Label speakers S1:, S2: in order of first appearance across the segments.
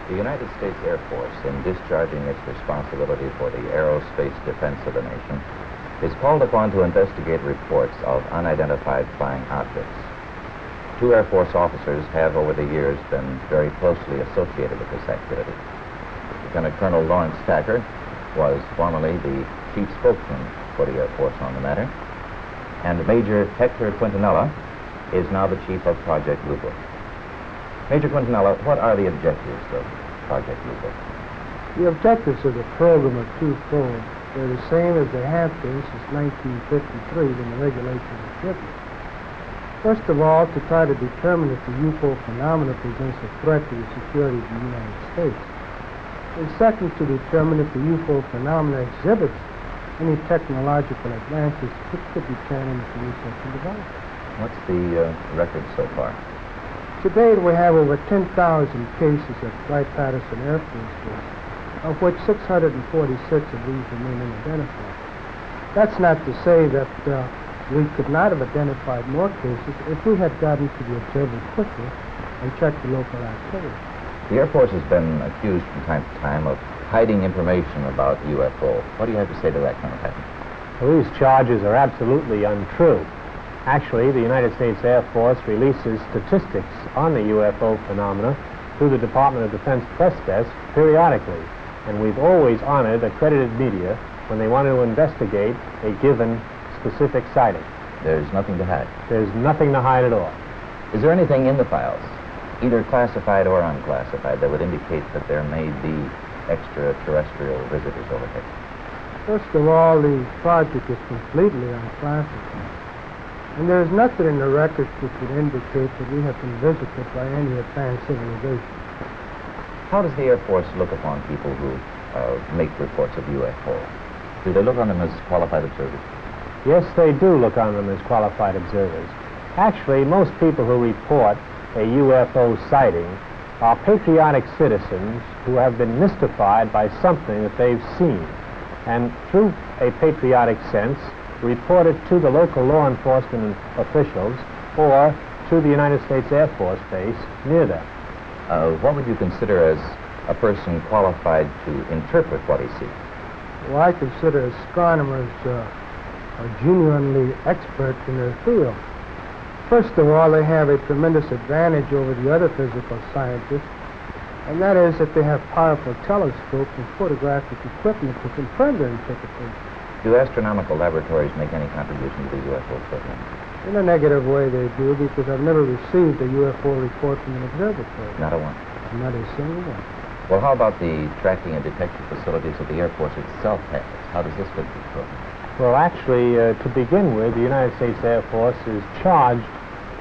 S1: The United States Air Force, in discharging its responsibility for the aerospace defense of the nation, is called upon to investigate reports of unidentified flying objects. Two Air Force officers have, over the years, been very closely associated with this activity. Lieutenant Colonel Lawrence Thacker was formerly the chief spokesman for the Air Force on the matter, and Major Hector Quintanilla is now the chief of Project Blue Book. Major Quintanilla, what are the objectives of Project Blue Book?
S2: The objectives of the program are twofold. They're the same as they have been since 1953 when the regulations were written. First of all, to try to determine if the UFO phenomena presents a threat to the security of the United States. And second, to determine if the UFO phenomena exhibits any technological advances which could be turned into research and development.
S1: What's the record so far?
S2: To date, we have over 10,000 cases at Wright-Patterson Air Force Base, of which 646 of these remain unidentified. That's not to say that we could not have identified more cases if we had gotten to the observer quickly and checked the local activity.
S1: The Air Force has been accused from time to time of hiding information about UFO. What do you have to say to that, Colonel Patton?
S3: Well, these charges are absolutely untrue. Actually, the United States Air Force releases statistics on the UFO phenomena through the Department of Defense press desk periodically, and we've always honored accredited media when they want to investigate a given specific sighting.
S1: There's nothing to hide.
S3: There's nothing to hide at all.
S1: Is there anything in the files, either classified or unclassified, that would indicate that there may be extraterrestrial visitors over here?
S2: First of all, the project is completely unclassified. And there is nothing in the records which would indicate that we have been visited by any advanced civilization.
S1: How does the Air Force look upon people who make reports of UFO? Do they look on them as qualified observers?
S3: Yes, they do look on them as qualified observers. Actually, most people who report a UFO sighting are patriotic citizens who have been mystified by something that they've seen, and through a patriotic sense, report it to the local law enforcement officials or to the United States Air Force base near them.
S1: What would you consider as a person qualified to interpret what he sees?
S2: Well, I consider astronomers are genuinely expert in their field. First of all, they have a tremendous advantage over the other physical scientists, and that is that they have powerful telescopes and photographic equipment to confirm their interpretation.
S1: Do astronomical laboratories make any contribution to the UFO program?
S2: In a negative way, they do, because I've never received a UFO report from an observatory.
S1: Not a one?
S2: Not a single one.
S1: Well, how about the tracking and detection facilities that the Air Force itself has? How does this fit the program?
S3: Well, actually, to begin with, the United States Air Force is charged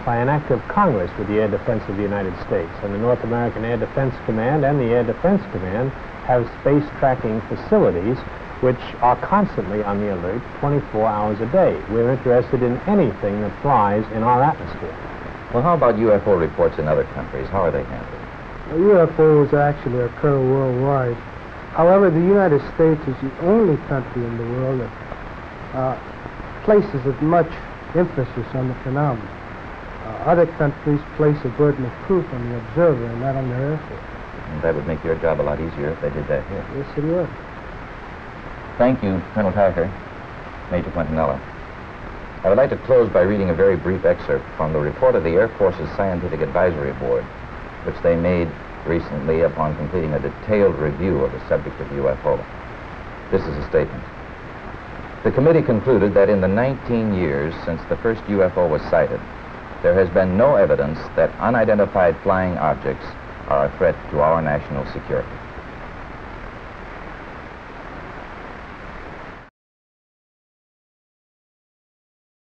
S3: by an act of Congress with the air defense of the United States. And the North American Air Defense Command and the Air Defense Command have space tracking facilities which are constantly on the alert 24 hours a day. We're interested in anything that flies in our atmosphere.
S1: Well, how about UFO reports in other countries? How are they handled?
S2: Well, UFOs actually occur worldwide. However, the United States is the only country in the world that places as much emphasis on the phenomenon. Other countries place a burden of proof on the observer and not on their Air Force.
S1: And that would make your job a lot easier if they did that here.
S2: Yes, it would.
S1: Thank you, Colonel Thacker, Major Quintanilla. I would like to close by reading a very brief excerpt from the report of the Air Force's Scientific Advisory Board, which they made recently upon completing a detailed review of the subject of UFO. This is a statement. The committee concluded that in the 19 years since the first UFO was sighted, there has been no evidence that unidentified flying objects are a threat to our national security.